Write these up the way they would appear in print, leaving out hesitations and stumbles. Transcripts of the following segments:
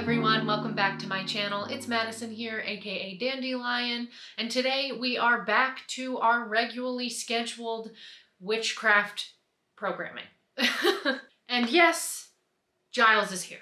everyone, welcome back to my channel. It's Madison here, aka Dandelion, and today we are back to our regularly scheduled witchcraft programming. And yes, Giles is here.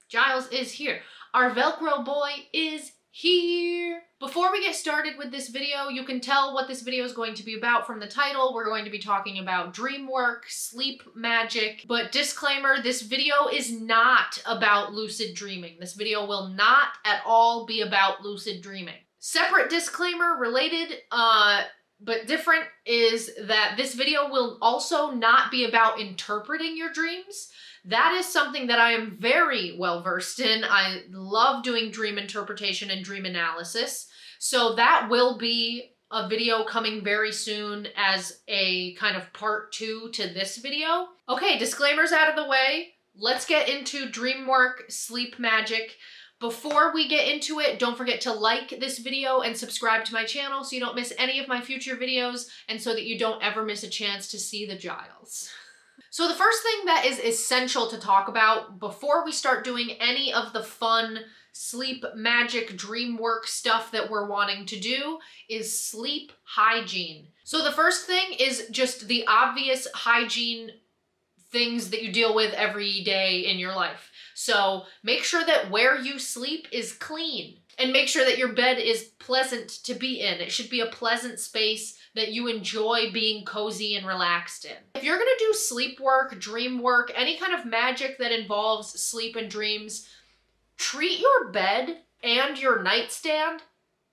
Giles is here. Our Velcro boy is here. Before we get started with this video, you can tell what this video is going to be about from the title. We're going to be talking about dream work, sleep magic, but disclaimer, this video is not about lucid dreaming. This video will not at all be about lucid dreaming. Separate disclaimer related, but different, is that this video will also not be about interpreting your dreams. That is something that I am very well versed in. I love doing dream interpretation and dream analysis. So that will be a video coming very soon as a kind of part 2 to this video. Okay, disclaimers out of the way. Let's get into dream work, sleep magic. Before we get into it, don't forget to like this video and subscribe to my channel so you don't miss any of my future videos and so that you don't ever miss a chance to see the Giles. So the first thing that is essential to talk about before we start doing any of the fun sleep magic dream work stuff that we're wanting to do is sleep hygiene. So the first thing is just the obvious hygiene things that you deal with every day in your life. So make sure that where you sleep is clean and make sure that your bed is pleasant to be in. It should be a pleasant space that you enjoy being cozy and relaxed in. If you're gonna do sleep work, dream work, any kind of magic that involves sleep and dreams, treat your bed and your nightstand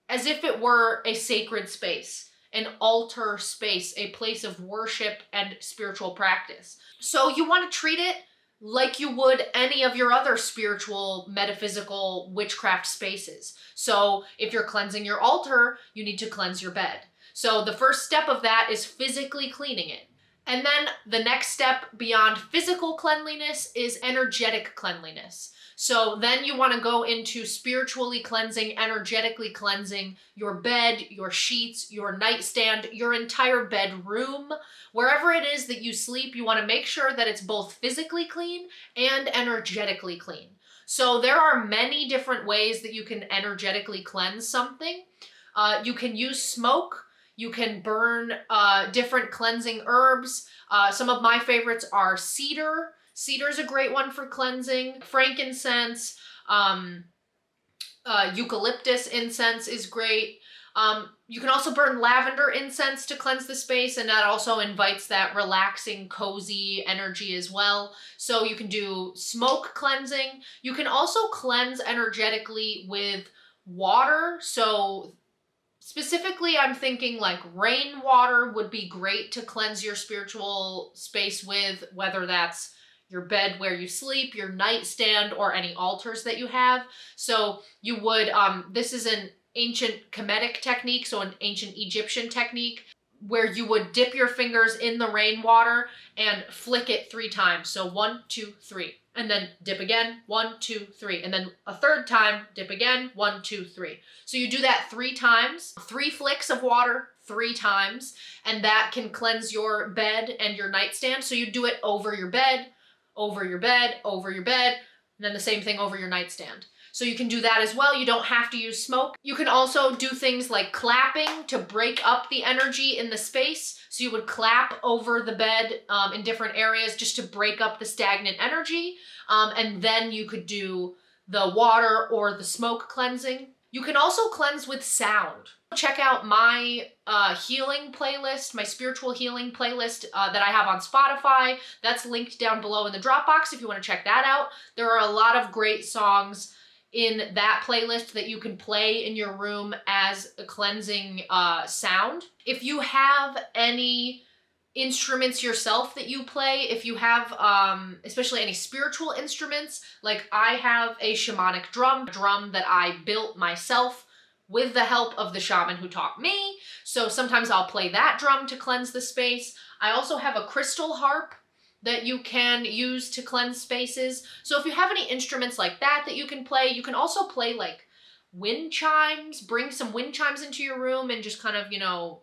as if it were a sacred space, an altar space, a place of worship and spiritual practice. So you want to treat it like you would any of your other spiritual, metaphysical, witchcraft spaces. So if you're cleansing your altar, you need to cleanse your bed. So the first step of that is physically cleaning it. And then the next step beyond physical cleanliness is energetic cleanliness. So then you want to go into spiritually cleansing, energetically cleansing your bed, your sheets, your nightstand, your entire bedroom. Wherever it is that you sleep, you want to make sure that it's both physically clean and energetically clean. So there are many different ways that you can energetically cleanse something. You can use smoke. You can burn different cleansing herbs. Some of my favorites are cedar. Cedar is a great one for cleansing. Frankincense, eucalyptus incense is great. You can also burn lavender incense to cleanse the space, and that also invites that relaxing, cozy energy as well. So you can do smoke cleansing. You can also cleanse energetically with water. So specifically, I'm thinking like rainwater would be great to cleanse your spiritual space with, whether that's your bed where you sleep, your nightstand, or any altars that you have. So you would, this is an ancient Kemetic technique, so an ancient Egyptian technique, where you would dip your fingers in the rainwater and flick it 3 times. So 1, 2, 3. And then dip again, 1, 2, 3. And then a third time, dip again, 1, 2, 3. So you do that 3 times, 3 flicks of water 3 times, and that can cleanse your bed and your nightstand. So you do it over your bed, over your bed, over your bed, and then the same thing over your nightstand. So you can do that as well. You don't have to use smoke. You can also do things like clapping to break up the energy in the space. So you would clap over the bed in different areas just to break up the stagnant energy. And then you could do the water or the smoke cleansing. You can also cleanse with sound. Check out my healing playlist, my spiritual healing playlist that I have on Spotify. That's linked down below in the Dropbox if you want to check that out. There are a lot of great songs in that playlist that you can play in your room as a cleansing sound. If you have any instruments yourself that you play, if you have especially any spiritual instruments, like I have a shamanic drum that I built myself with the help of the shaman who taught me. So sometimes I'll play that drum to cleanse the space. I also have a crystal harp that you can use to cleanse spaces. So if you have any instruments like that that you can play, you can also play like wind chimes, bring some wind chimes into your room and just kind of, you know,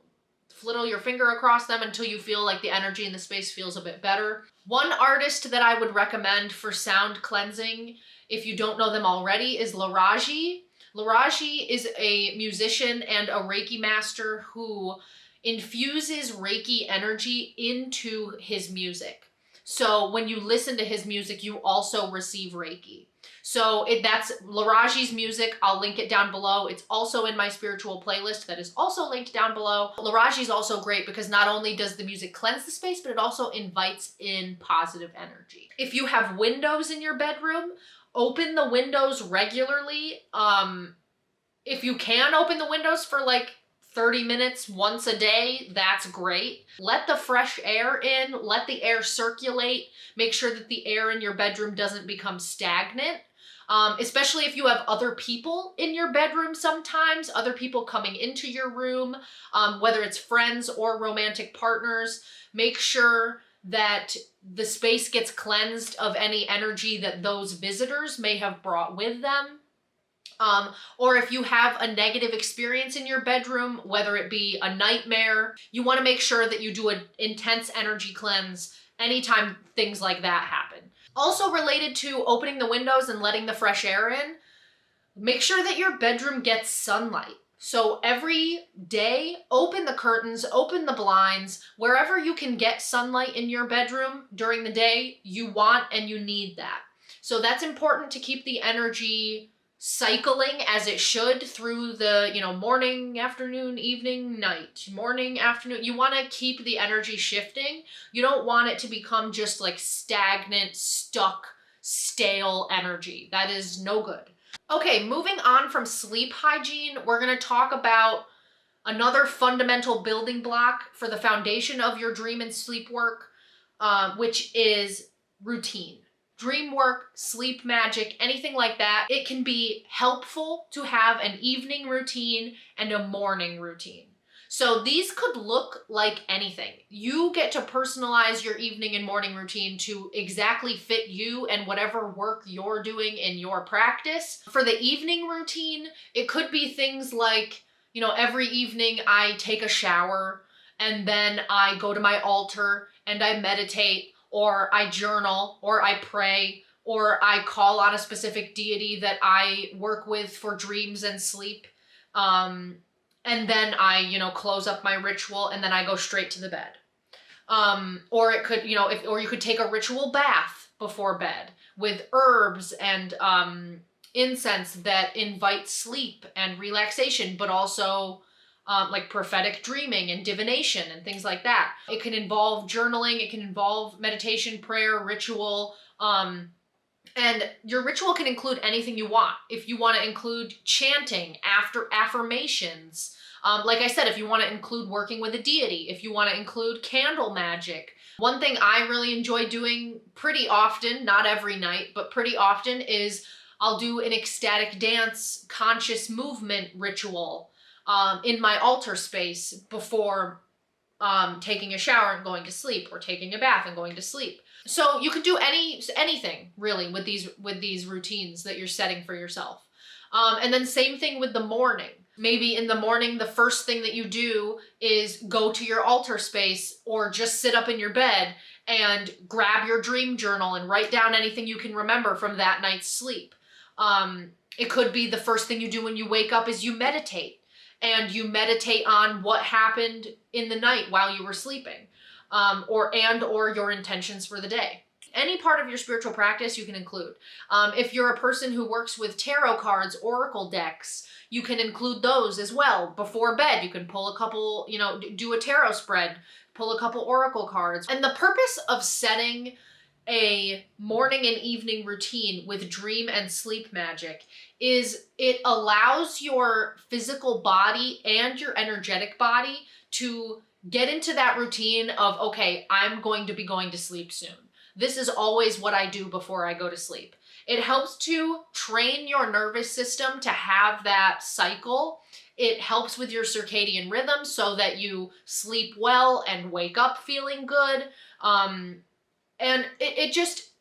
fliddle your finger across them until you feel like the energy in the space feels a bit better. One artist that I would recommend for sound cleansing, if you don't know them already, is Laraaji. Laraaji is a musician and a Reiki master who infuses Reiki energy into his music. So when you listen to his music, you also receive Reiki. So that's Laraaji's music. I'll link it down below. It's also in my spiritual playlist that is also linked down below. Laraaji is also great because not only does the music cleanse the space, but it also invites in positive energy. If you have windows in your bedroom, open the windows regularly. If you can open the windows for like 30 minutes once a day, that's great. Let the fresh air in, let the air circulate. Make sure that the air in your bedroom doesn't become stagnant. Especially if you have other people in your bedroom sometimes, other people coming into your room, whether it's friends or romantic partners. Make sure that the space gets cleansed of any energy that those visitors may have brought with them. Or if you have a negative experience in your bedroom, whether it be a nightmare, you want to make sure that you do an intense energy cleanse anytime things like that happen. Also related to opening the windows and letting the fresh air in, make sure that your bedroom gets sunlight. So every day, open the curtains, open the blinds, wherever you can get sunlight in your bedroom during the day, you want and you need that. So that's important to keep the energy cycling as it should through the, morning, afternoon, evening, night, morning, afternoon. You want to keep the energy shifting. You don't want it to become just like stagnant, stuck, stale energy. That is no good. Okay, moving on from sleep hygiene, we're going to talk about another fundamental building block for the foundation of your dream and sleep work, which is routine. Dream work, sleep magic, anything like that. It can be helpful to have an evening routine and a morning routine. So these could look like anything. You get to personalize your evening and morning routine to exactly fit you and whatever work you're doing in your practice. For the evening routine, it could be things like, every evening I take a shower and then I go to my altar and I meditate, or I journal, or I pray, or I call on a specific deity that I work with for dreams and sleep. And then I, close up my ritual and then I go straight to the bed. Or it could, or you could take a ritual bath before bed with herbs and incense that invite sleep and relaxation, but also like prophetic dreaming and divination and things like that. It can involve journaling, it can involve meditation, prayer, ritual, and your ritual can include anything you want. If you want to include chanting, after affirmations, like I said, if you want to include working with a deity, if you want to include candle magic. One thing I really enjoy doing pretty often, not every night, but pretty often, is I'll do an ecstatic dance, conscious movement ritual in my altar space before taking a shower and going to sleep, or taking a bath and going to sleep. So you can do anything really with these routines that you're setting for yourself. And then same thing with the morning. Maybe in the morning, the first thing that you do is go to your altar space or just sit up in your bed and grab your dream journal and write down anything you can remember from that night's sleep. It could be the first thing you do when you wake up is you meditate. And you meditate on what happened in the night while you were sleeping, or your intentions for the day. Any part of your spiritual practice you can include. If you're a person who works with tarot cards, oracle decks, you can include those as well. Before bed, you can pull a couple, do a tarot spread, pull a couple oracle cards. And the purpose of setting a morning and evening routine with dream and sleep magic is it allows your physical body and your energetic body to get into that routine of, okay, I'm going to be going to sleep soon. This is always what I do before I go to sleep. It helps to train your nervous system to have that cycle. It helps with your circadian rhythm so that you sleep well and wake up feeling good. And it just,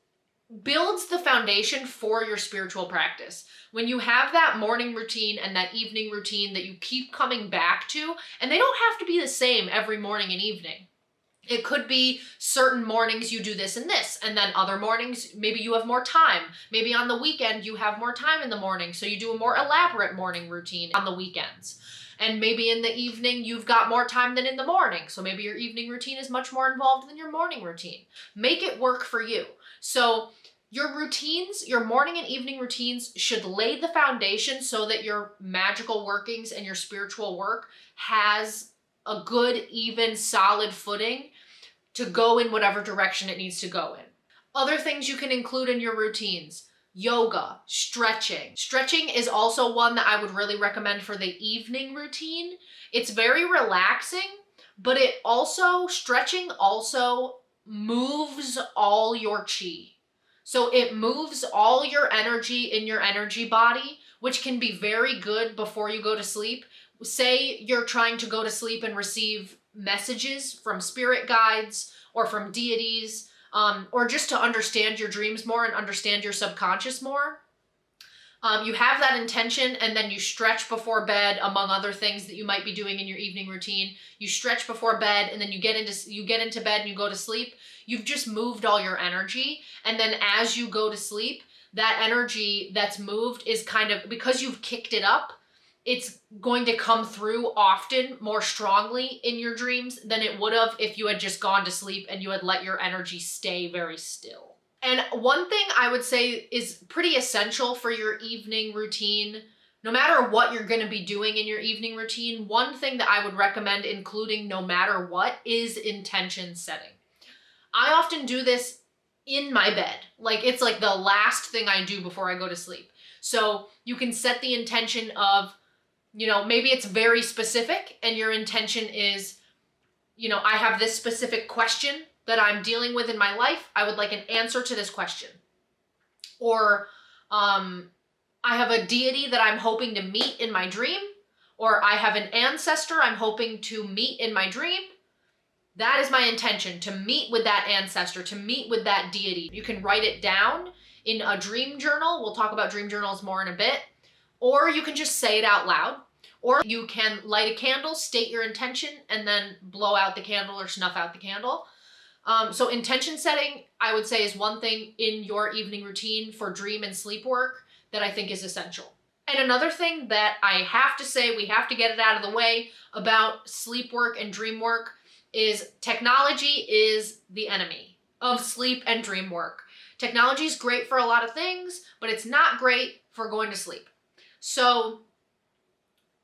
builds the foundation for your spiritual practice. When you have that morning routine and that evening routine that you keep coming back to, and they don't have to be the same every morning and evening. It could be certain mornings you do this, and then other mornings, maybe you have more time. Maybe on the weekend you have more time in the morning, so you do a more elaborate morning routine on the weekends. And maybe in the evening you've got more time than in the morning, so maybe your evening routine is much more involved than your morning routine. Make it work for you. So your routines, your morning and evening routines should lay the foundation so that your magical workings and your spiritual work has a good, even, solid footing to go in whatever direction it needs to go in. Other things you can include in your routines: yoga, stretching. Stretching is also one that I would really recommend for the evening routine. It's very relaxing, but stretching also moves all your chi. So it moves all your energy in your energy body, which can be very good before you go to sleep. Say you're trying to go to sleep and receive messages from spirit guides or from deities, or just to understand your dreams more and understand your subconscious more. You have that intention, and then you stretch before bed, among other things that you might be doing in your evening routine. You stretch before bed, and then you get into bed and you go to sleep. You've just moved all your energy, and then as you go to sleep, that energy that's moved is kind of, because you've kicked it up, it's going to come through often more strongly in your dreams than it would have if you had just gone to sleep and you had let your energy stay very still. And one thing I would say is pretty essential for your evening routine, no matter what you're going to be doing in your evening routine, one thing that I would recommend including no matter what is intention setting. I often do this in my bed. Like, it's like the last thing I do before I go to sleep. So you can set the intention of, maybe it's very specific and your intention is, I have this specific question that I'm dealing with in my life. I would like an answer to this question. Or I have a deity that I'm hoping to meet in my dream, or I have an ancestor I'm hoping to meet in my dream. That is my intention, to meet with that ancestor, to meet with that deity. You can write it down in a dream journal. We'll talk about dream journals more in a bit. Or you can just say it out loud. Or you can light a candle, state your intention, and then blow out the candle or snuff out the candle. So intention setting, I would say, is one thing in your evening routine for dream and sleep work that I think is essential. And another thing that I have to say, we have to get it out of the way about sleep work and dream work, is technology is the enemy of sleep and dream work. Technology is great for a lot of things, but it's not great for going to sleep. So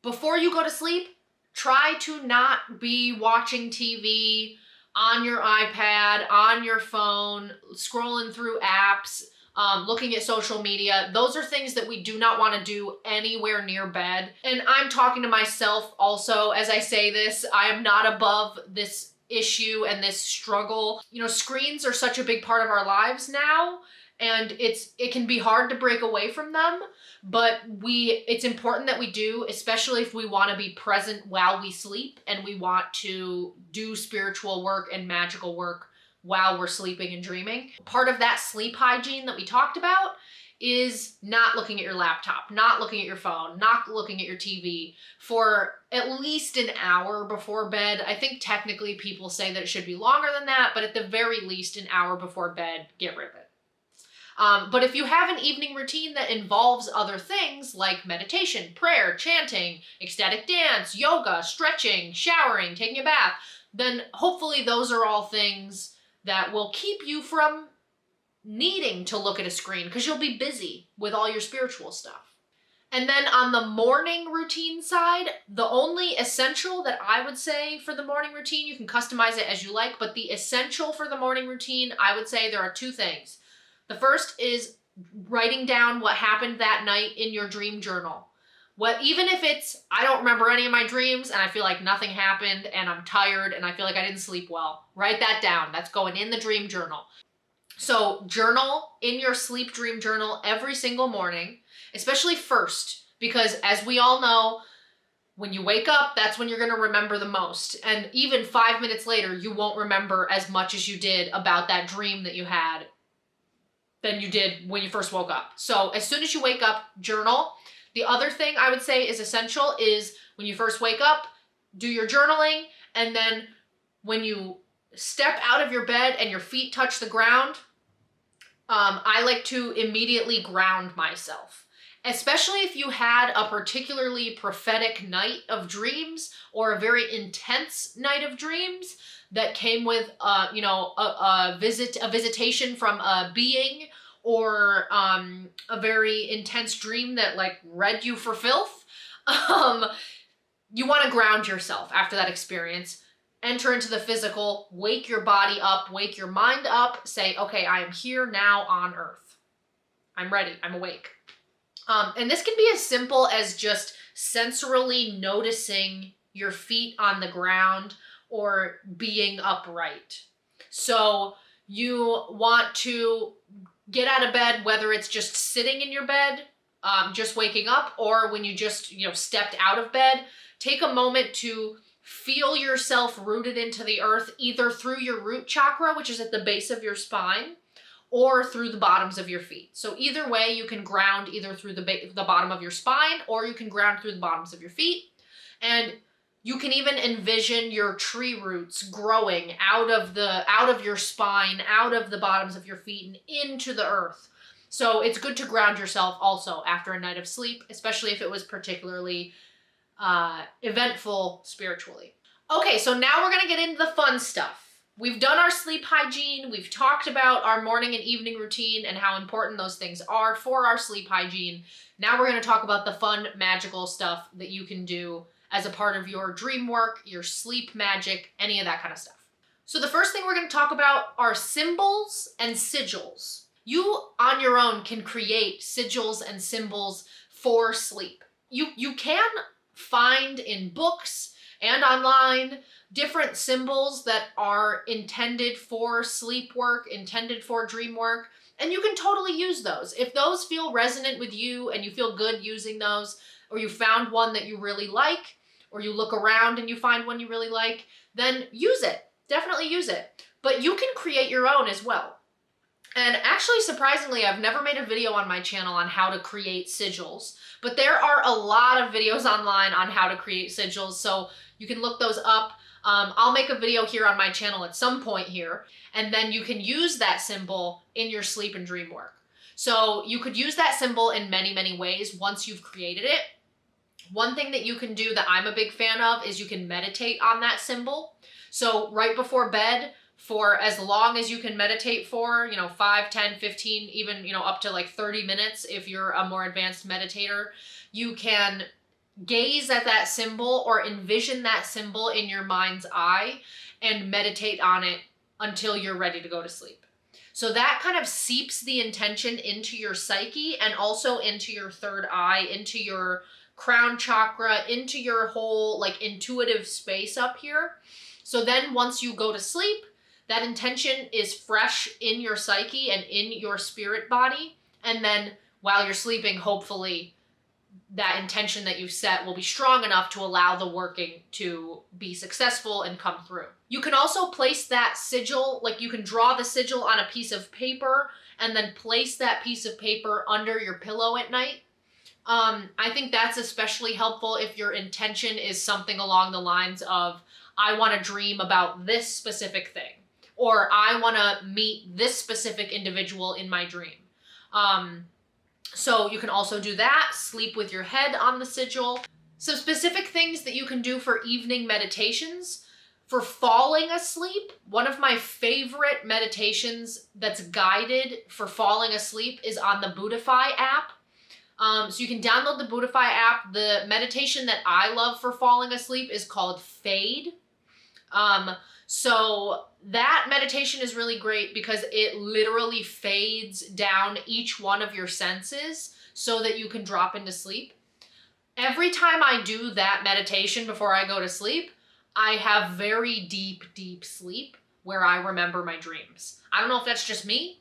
before you go to sleep, try to not be watching TV on your iPad, on your phone, scrolling through apps, looking at social media. Those are things that we do not want to do anywhere near bed. And I'm talking to myself also as I say this. I am not above this issue and this struggle. Screens are such a big part of our lives now, and it can be hard to break away from them, but it's important that we do, especially if we want to be present while we sleep and we want to do spiritual work and magical work while we're sleeping and dreaming. Part of that sleep hygiene that we talked about is not looking at your laptop, not looking at your phone, not looking at your TV for at least an hour before bed. I think technically people say that it should be longer than that, but at the very least an hour before bed, get rid of it. But if you have an evening routine that involves other things like meditation, prayer, chanting, ecstatic dance, yoga, stretching, showering, taking a bath, then hopefully those are all things that will keep you from needing to look at a screen because you'll be busy with all your spiritual stuff. And then on the morning routine side, the only essential that I would say for the morning routine, you can customize it as you like, but the essential for the morning routine, I would say there are two things. The first is writing down what happened that night in your dream journal. Even if it's, I don't remember any of my dreams and I feel like nothing happened and I'm tired and I feel like I didn't sleep well, write that down. That's going in the dream journal. So journal in your sleep dream journal every single morning, especially first, because as we all know, when you wake up, that's when you're going to remember the most. And even 5 minutes later, you won't remember as much as you did about that dream that you had than you did when you first woke up. So as soon as you wake up, journal. The other thing I would say is essential is when you first wake up, do your journaling, and then when you step out of your bed and your feet touch the ground, I like to immediately ground myself. Especially if you had a particularly prophetic night of dreams or a very intense night of dreams that came with, a visitation from a being, or a very intense dream that like read you for filth. You want to ground yourself after that experience. Enter into the physical, wake your body up, wake your mind up, say, okay, I am here now on earth. I'm ready, I'm awake. And this can be as simple as just sensorily noticing your feet on the ground or being upright. So you want to get out of bed, whether it's just sitting in your bed, just waking up, or when you just, stepped out of bed, take a moment to feel yourself rooted into the earth, either through your root chakra, which is at the base of your spine, or through the bottoms of your feet. So either way, you can ground either through the bottom of your spine, or you can ground through the bottoms of your feet. And you can even envision your tree roots growing out of your spine, out of the bottoms of your feet, and into the earth. So it's good to ground yourself also after a night of sleep, especially if it was particularly eventful spiritually. Okay, so now we're gonna get into the fun stuff. We've done our sleep hygiene. We've talked about our morning and evening routine and how important those things are for our sleep hygiene. Now we're going to talk about the fun, magical stuff that you can do as a part of your dream work, your sleep magic, any of that kind of stuff. So the first thing we're going to talk about are symbols and sigils. You, on your own, can create sigils and symbols for sleep. You can find in books and online different symbols that are intended for sleep work, intended for dream work, and you can totally use those. If those feel resonant with you and you feel good using those, or you found one that you really like, or you look around and you find one you really like, then use it. Definitely use it. But you can create your own as well. And actually, surprisingly, I've never made a video on my channel on how to create sigils, but there are a lot of videos online on how to create sigils, so you can look those up. I'll make a video here on my channel at some point here, and then you can use that symbol in your sleep and dream work. So you could use that symbol in many, many ways once you've created it. One thing that you can do that I'm a big fan of is you can meditate on that symbol. So right before bed, for as long as you can meditate for, 5, 10, 15, even, up to like 30 minutes if you're a more advanced meditator, you can gaze at that symbol or envision that symbol in your mind's eye and meditate on it until you're ready to go to sleep. So that kind of seeps the intention into your psyche and also into your third eye, into your crown chakra, into your whole like intuitive space up here. So then once you go to sleep, that intention is fresh in your psyche and in your spirit body. And then while you're sleeping, hopefully that intention that you set will be strong enough to allow the working to be successful and come through. You can also place that sigil, like you can draw the sigil on a piece of paper and then place that piece of paper under your pillow at night. I think that's especially helpful if your intention is something along the lines of, I want to dream about this specific thing, or I want to meet this specific individual in my dream. So you can also do that, sleep with your head on the sigil. Some specific things that you can do for evening meditations. For falling asleep, one of my favorite meditations that's guided for falling asleep is on the Buddhify app. So you can download the Buddhify app. The meditation that I love for falling asleep is called Fade. So that meditation is really great because it literally fades down each one of your senses so that you can drop into sleep. Every time I do that meditation before I go to sleep, I have very deep, deep sleep where I remember my dreams. I don't know if that's just me,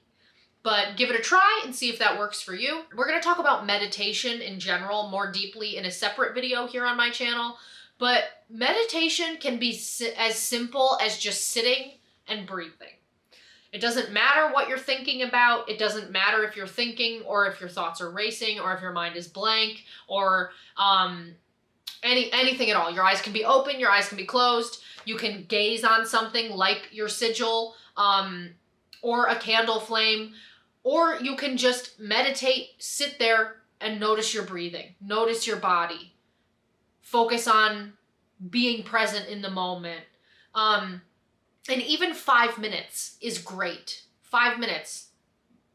but give it a try and see if that works for you. We're going to talk about meditation in general more deeply in a separate video here on my channel, but meditation can be as simple as just sitting and breathing. It doesn't matter what you're thinking about. It doesn't matter if you're thinking or if your thoughts are racing or if your mind is blank or anything at all. Your eyes can be open, your eyes can be closed. You can gaze on something like your sigil or a candle flame, or you can just meditate, sit there and notice your breathing, notice your body, focus on being present in the moment. And even 5 minutes is great. 5 minutes,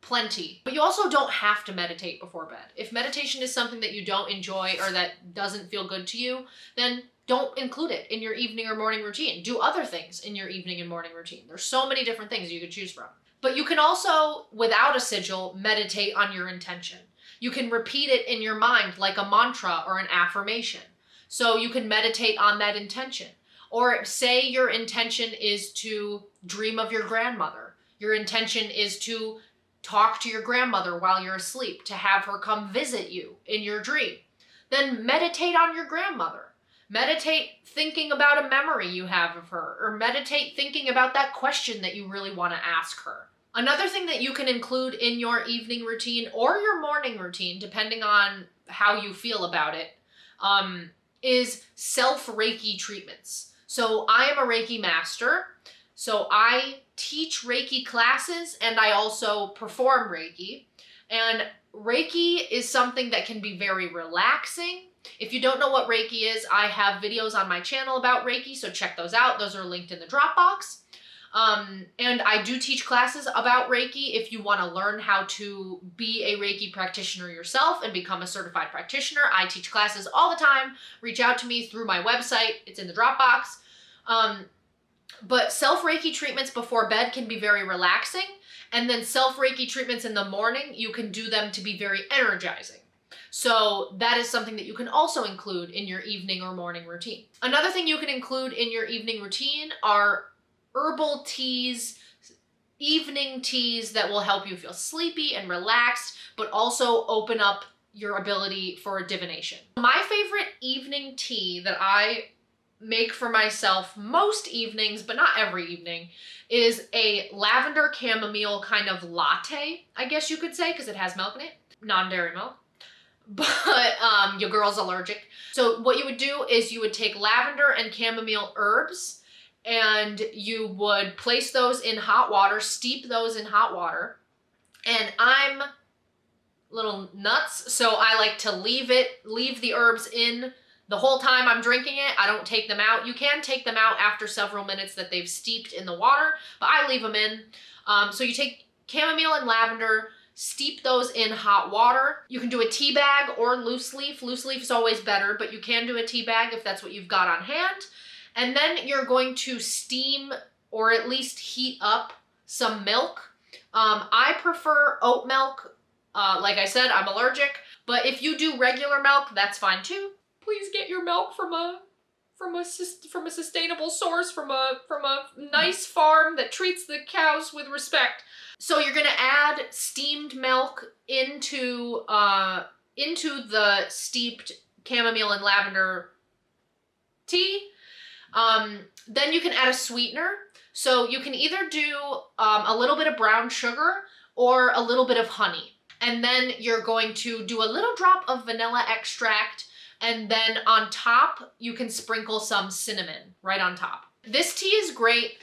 plenty. But you also don't have to meditate before bed. If meditation is something that you don't enjoy or that doesn't feel good to you, then don't include it in your evening or morning routine. Do other things in your evening and morning routine. There's so many different things you could choose from. But you can also, without a sigil, meditate on your intention. You can repeat it in your mind like a mantra or an affirmation. So you can meditate on that intention. Or say your intention is to dream of your grandmother. Your intention is to talk to your grandmother while you're asleep, to have her come visit you in your dream. Then meditate on your grandmother. Meditate thinking about a memory you have of her, or meditate thinking about that question that you really want to ask her. Another thing that you can include in your evening routine or your morning routine, depending on how you feel about it, is self-Reiki treatments. So I am a Reiki master, so I teach Reiki classes and I also perform Reiki. And Reiki is something that can be very relaxing. If you don't know what Reiki is, I have videos on my channel about Reiki, so check those out. Those are linked in the Dropbox. And I do teach classes about Reiki if you want to learn how to be a Reiki practitioner yourself and become a certified practitioner. I teach classes all the time. Reach out to me through my website. It's in the Dropbox. But self-Reiki treatments before bed can be very relaxing. And then self-Reiki treatments in the morning, you can do them to be very energizing. So that is something that you can also include in your evening or morning routine. Another thing you can include in your evening routine are herbal teas, evening teas that will help you feel sleepy and relaxed, but also open up your ability for divination. My favorite evening tea that I make for myself most evenings, but not every evening, is a lavender chamomile kind of latte, I guess you could say, because it has milk in it, non-dairy milk. But your girl's allergic. So what you would do is you would take lavender and chamomile herbs and you would place those in hot water, steep those in hot water. And I'm a little nuts, so I like to leave the herbs in the whole time I'm drinking it. I don't take them out. You can take them out after several minutes that they've steeped in the water, but I leave them in. So you take chamomile and lavender, steep those in hot water. You can do a tea bag or loose leaf. Loose leaf is always better, but you can do a tea bag if that's what you've got on hand. And then you're going to steam or at least heat up some milk. I prefer oat milk. Like I said, I'm allergic, but if you do regular milk, that's fine too. Please get your milk from a sustainable source, from a nice farm that treats the cows with respect. So you're gonna add steamed milk into the steeped chamomile and lavender tea. Then you can add a sweetener. So you can either do a little bit of brown sugar or a little bit of honey. And then you're going to do a little drop of vanilla extract, and then on top, you can sprinkle some cinnamon right on top. This tea is great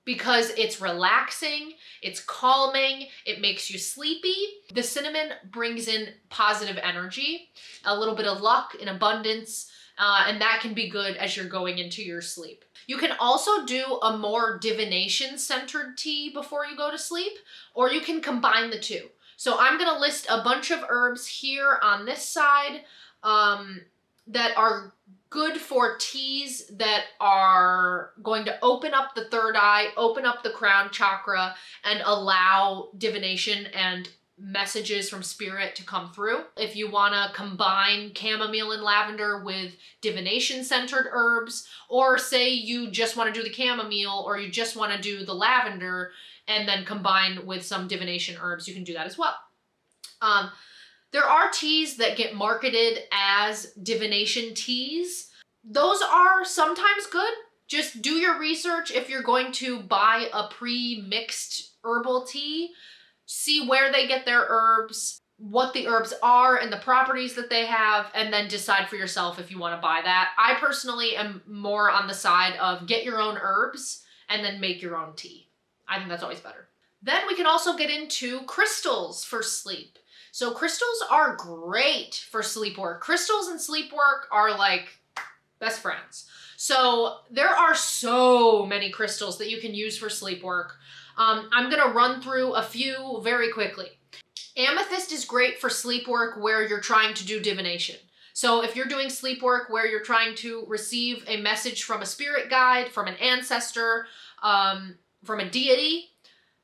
because it's relaxing, it's calming, it makes you sleepy. The cinnamon brings in positive energy, a little bit of luck and abundance, and that can be good as you're going into your sleep. You can also do a more divination-centered tea before you go to sleep, or you can combine the two. So I'm gonna list a bunch of herbs here on this side that are good for teas that are going to open up the third eye, open up the crown chakra, and allow divination and messages from spirit to come through. If you want to combine chamomile and lavender with divination-centered herbs, or say you just want to do the chamomile or you just want to do the lavender and then combine with some divination herbs, you can do that as well. There are teas that get marketed as divination teas. Those are sometimes good, Just do your research. If you're going to buy a pre-mixed herbal tea, see where they get their herbs, what the herbs are and the properties that they have, and then decide for yourself if you want to buy that. I personally am more on the side of get your own herbs and then make your own tea. I think that's always better. Then we can also get into crystals for sleep. So crystals are great for sleep work. Crystals and sleep work are like best friends. So there are so many crystals that you can use for sleep work. I'm gonna run through a few very quickly. Amethyst is great for sleep work where you're trying to do divination. So if you're doing sleep work where you're trying to receive a message from a spirit guide, from an ancestor, from a deity,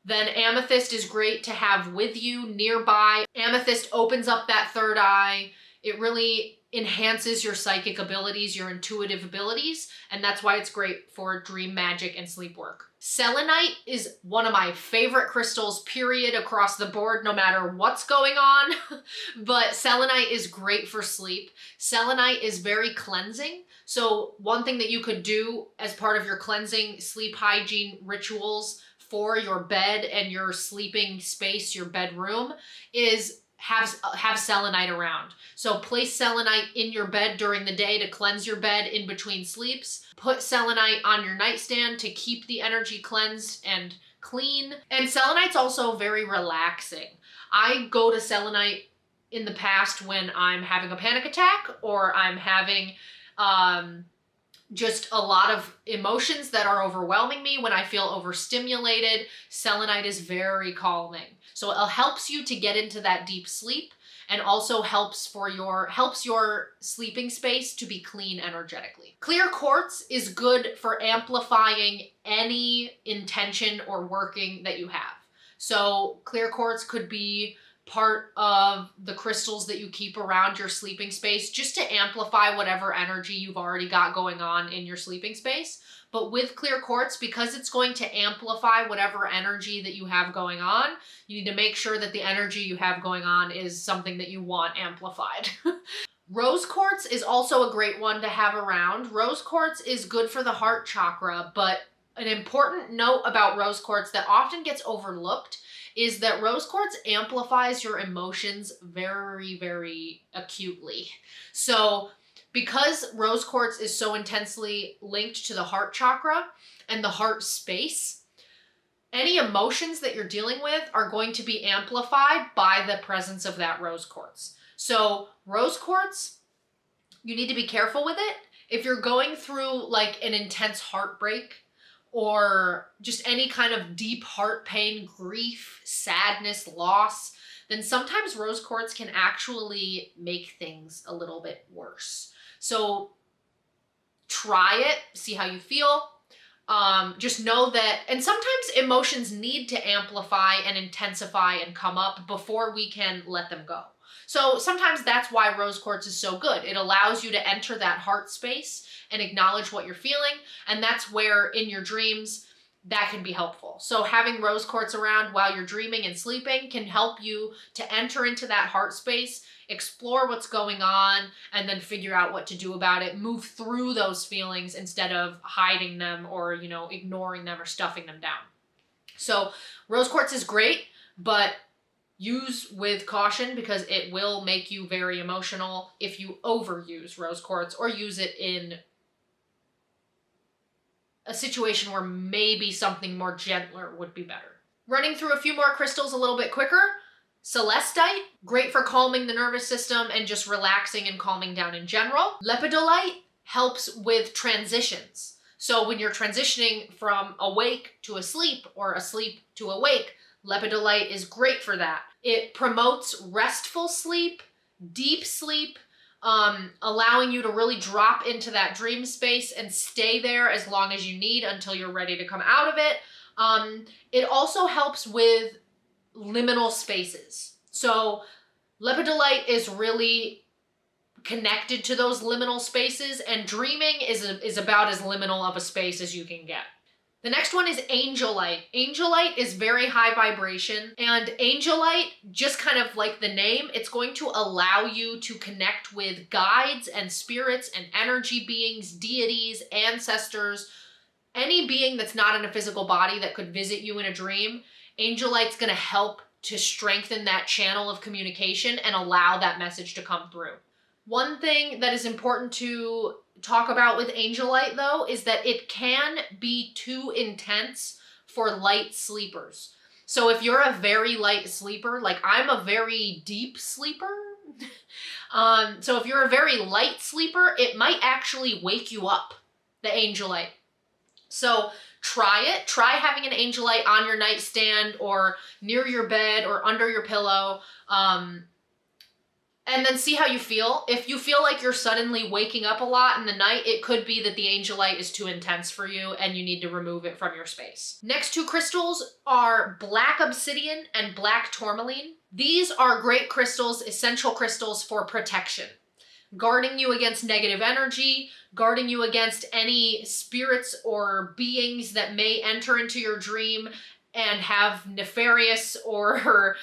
then amethyst is great to have with you nearby. Amethyst opens up that third eye. It really enhances your psychic abilities, your intuitive abilities, and that's why it's great for dream magic and sleep work. Selenite is one of my favorite crystals, period, across the board, no matter what's going on. But selenite is great for sleep. Selenite is very cleansing. So one thing that you could do as part of your cleansing sleep hygiene rituals for your bed and your sleeping space, your bedroom, is have selenite around. So place selenite in your bed during the day to cleanse your bed in between sleeps. Put selenite on your nightstand to keep the energy cleansed and clean. And selenite's also very relaxing. I go to selenite in the past when I'm having a panic attack or I'm having just a lot of emotions that are overwhelming me. When I feel overstimulated, selenite is very calming. So it helps you to get into that deep sleep and also helps your sleeping space to be clean energetically. Clear quartz is good for amplifying any intention or working that you have. So clear quartz could be part of the crystals that you keep around your sleeping space just to amplify whatever energy you've already got going on in your sleeping space. But with clear quartz, because it's going to amplify whatever energy that you have going on, you need to make sure that the energy you have going on is something that you want amplified. Rose quartz is also a great one to have around. Rose quartz is good for the heart chakra, but an important note about rose quartz that often gets overlooked is that rose quartz amplifies your emotions very, very acutely. So because rose quartz is so intensely linked to the heart chakra and the heart space, any emotions that you're dealing with are going to be amplified by the presence of that rose quartz. So rose quartz, you need to be careful with it. If you're going through like an intense heartbreak or just any kind of deep heart pain, grief, sadness, loss, then sometimes rose quartz can actually make things a little bit worse. So try it, see how you feel. Just know that, and sometimes emotions need to amplify and intensify and come up before we can let them go. So sometimes that's why rose quartz is so good. It allows you to enter that heart space and acknowledge what you're feeling. And that's where in your dreams, that can be helpful. So having rose quartz around while you're dreaming and sleeping can help you to enter into that heart space, explore what's going on, and then figure out what to do about it. Move through those feelings instead of hiding them or, ignoring them or stuffing them down. So rose quartz is great, but use with caution because it will make you very emotional if you overuse rose quartz or use it in a situation where maybe something more gentler would be better. Running through a few more crystals a little bit quicker. Celestite, great for calming the nervous system and just relaxing and calming down in general. Lepidolite helps with transitions. So when you're transitioning from awake to asleep or asleep to awake, lepidolite is great for that. It promotes restful sleep, deep sleep, allowing you to really drop into that dream space and stay there as long as you need until you're ready to come out of it. It also helps with liminal spaces. So lepidolite is really connected to those liminal spaces, and dreaming is about as liminal of a space as you can get. The next one is angelite. Angelite is very high vibration, and angelite, just kind of like the name, it's going to allow you to connect with guides and spirits and energy beings, deities, ancestors, any being that's not in a physical body that could visit you in a dream, angel light's gonna help to strengthen that channel of communication and allow that message to come through. One thing that is important to talk about with angel light though is that it can be too intense for light sleepers. So if you're a very light sleeper, like I'm a very deep sleeper, so if you're a very light sleeper, it might actually wake you up, the angel light. So try it. Try having an angel light on your nightstand or near your bed or under your pillow. And then see how you feel. If you feel like you're suddenly waking up a lot in the night, it could be that the angel light is too intense for you and you need to remove it from your space. Next two crystals are black obsidian and black tourmaline. These are great crystals, essential crystals for protection. Guarding you against negative energy, guarding you against any spirits or beings that may enter into your dream and have nefarious or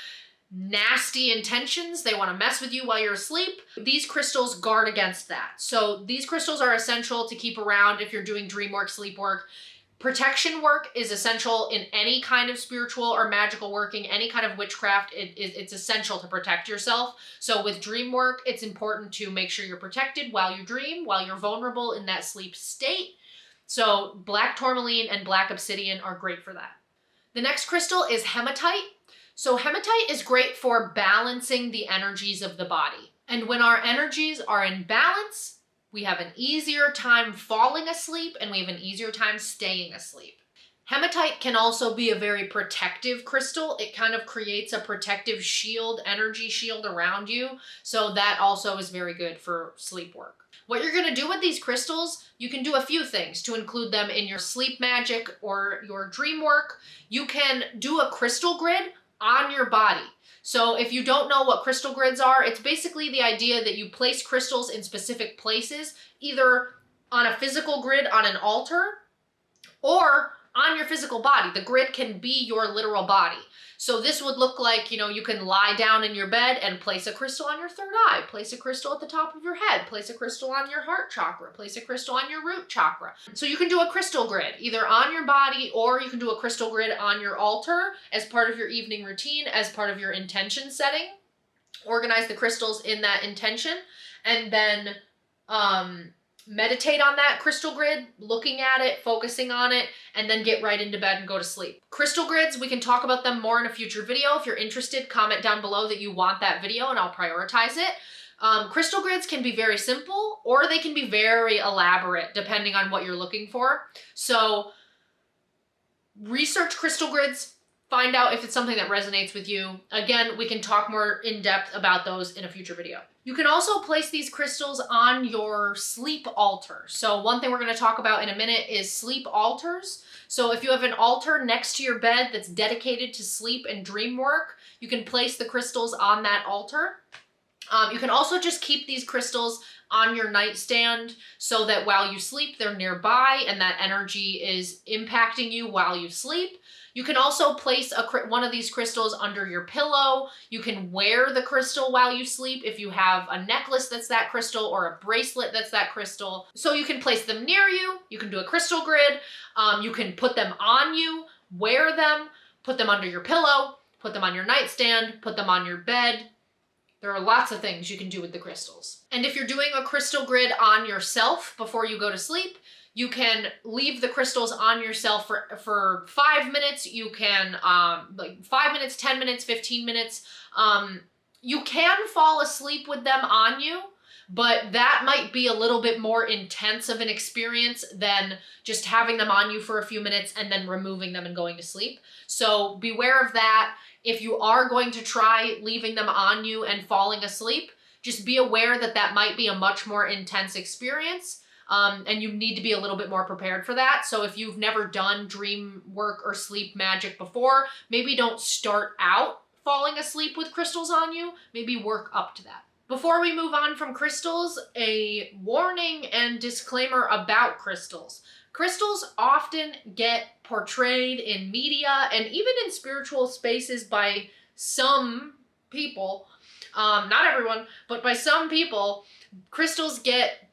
nasty intentions. They want to mess with you while you're asleep. These crystals guard against that. So these crystals are essential to keep around if you're doing dream work, sleep work. Protection work is essential in any kind of spiritual or magical working, any kind of witchcraft. It's essential to protect yourself. So with dream work, it's important to make sure you're protected while you dream, while you're vulnerable in that sleep state. So black tourmaline and black obsidian are great for that. The next crystal is hematite. So hematite is great for balancing the energies of the body. And when our energies are in balance, we have an easier time falling asleep and we have an easier time staying asleep. Hematite can also be a very protective crystal. It kind of creates a protective shield, energy shield around you. So that also is very good for sleep work. What you're gonna do with these crystals, you can do a few things to include them in your sleep magic or your dream work. You can do a crystal grid on your body. So if you don't know what crystal grids are, it's basically the idea that you place crystals in specific places, either on a physical grid on an altar or on your physical body. The grid can be your literal body. So this would look like, you can lie down in your bed and place a crystal on your third eye, place a crystal at the top of your head, place a crystal on your heart chakra, place a crystal on your root chakra. So you can do a crystal grid either on your body or you can do a crystal grid on your altar as part of your evening routine, as part of your intention setting. Organize the crystals in that intention and then meditate on that crystal grid, looking at it, focusing on it, and then get right into bed and go to sleep. Crystal grids, we can talk about them more in a future video. If you're interested, comment down below that you want that video and I'll prioritize it. Crystal grids can be very simple or they can be very elaborate depending on what you're looking for. So research crystal grids, find out if it's something that resonates with you. Again, we can talk more in depth about those in a future video. You can also place these crystals on your sleep altar. So one thing we're going to talk about in a minute is sleep altars. So if you have an altar next to your bed that's dedicated to sleep and dream work, you can place the crystals on that altar. You can also just keep these crystals on your nightstand so that while you sleep, they're nearby and that energy is impacting you while you sleep. You can also place one of these crystals under your pillow. You can wear the crystal while you sleep if you have a necklace that's that crystal or a bracelet that's that crystal. So you can place them near you. You can do a crystal grid. You can put them on you, wear them, put them under your pillow, put them on your nightstand, put them on your bed. There are lots of things you can do with the crystals. And if you're doing a crystal grid on yourself before you go to sleep, you can leave the crystals on yourself for 5 minutes. You can, 5 minutes, 10 minutes, 15 minutes. You can fall asleep with them on you, but that might be a little bit more intense of an experience than just having them on you for a few minutes and then removing them and going to sleep. So beware of that. If you are going to try leaving them on you and falling asleep, just be aware that that might be a much more intense experience. And you need to be a little bit more prepared for that. So if you've never done dream work or sleep magic before, maybe don't start out falling asleep with crystals on you, maybe work up to that. Before we move on from crystals, a warning and disclaimer about crystals. Crystals often get portrayed in media and even in spiritual spaces by some people, not everyone, but by some people, crystals get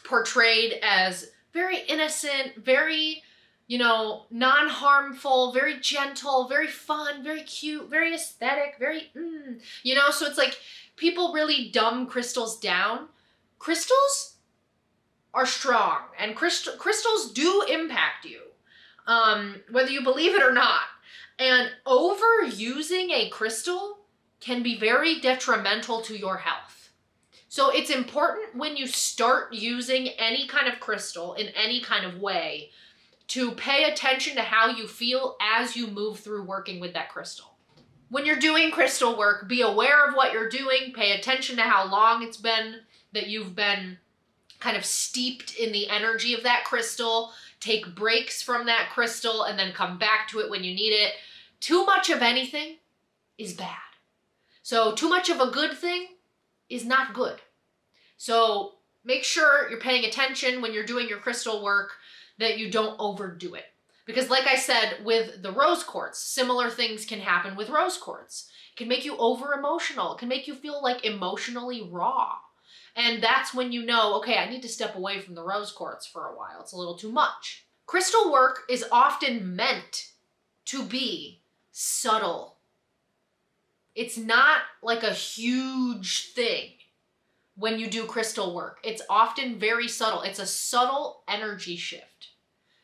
portrayed as very innocent, very non-harmful, very gentle, very fun, very cute, very aesthetic, very, so it's like people really dumb crystals down. Crystals are strong, and crystals do impact you, whether you believe it or not. And overusing a crystal can be very detrimental to your health. So it's important when you start using any kind of crystal in any kind of way to pay attention to how you feel as you move through working with that crystal. When you're doing crystal work, be aware of what you're doing, pay attention to how long it's been that you've been kind of steeped in the energy of that crystal, take breaks from that crystal, and then come back to it when you need it. Too much of anything is bad. So too much of a good thing is not good. So make sure you're paying attention when you're doing your crystal work, that you don't overdo it. Because like I said, with the rose quartz, similar things can happen with rose quartz. It can make you over emotional. It can make you feel like emotionally raw. And that's when you know, okay, I need to step away from the rose quartz for a while. It's a little too much. Crystal work is often meant to be subtle. It's not like a huge thing when you do crystal work. It's often very subtle. It's a subtle energy shift.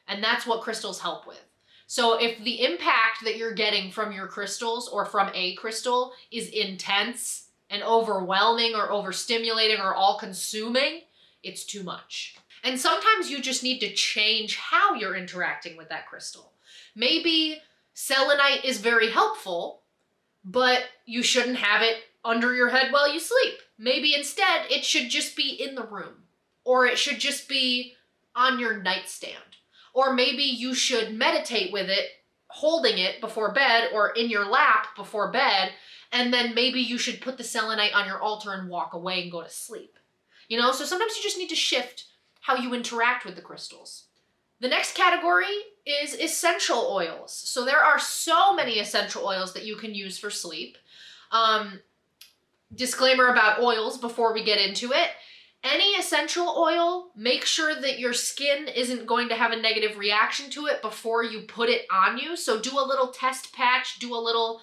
And that's what crystals help with. So if the impact that you're getting from your crystals or from a crystal is intense and overwhelming or overstimulating or all-consuming, it's too much. And sometimes you just need to change how you're interacting with that crystal. Maybe selenite is very helpful, but you shouldn't have it under your head while you sleep. Maybe instead it should just be in the room, or it should just be on your nightstand. Or maybe you should meditate with it, holding it before bed or in your lap before bed, and then maybe you should put the selenite on your altar and walk away and go to sleep. So sometimes you just need to shift how you interact with the crystals. The next category is essential oils. So there are so many essential oils that you can use for sleep. Disclaimer about oils before we get into it. Any essential oil, make sure that your skin isn't going to have a negative reaction to it before you put it on you. So do a little test patch, do a little,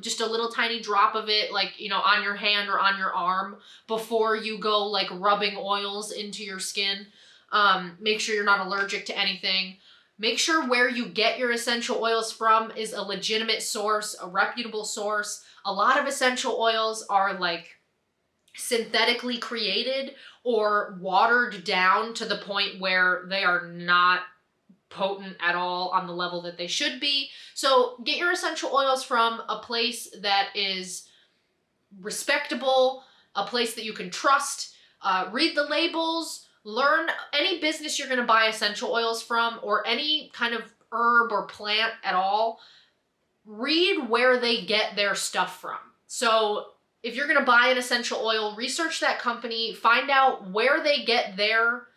just a little tiny drop of it, like, on your hand or on your arm before you go like rubbing oils into your skin. Make sure you're not allergic to anything. Make sure where you get your essential oils from is a legitimate source, a reputable source. A lot of essential oils are like synthetically created or watered down to the point where they are not potent at all on the level that they should be. So get your essential oils from a place that is respectable, a place that you can trust. Read the labels, learn any business you're going to buy essential oils from, or any kind of herb or plant at all. Read where they get their stuff from. So if you're going to buy an essential oil, research that company, find out where they get their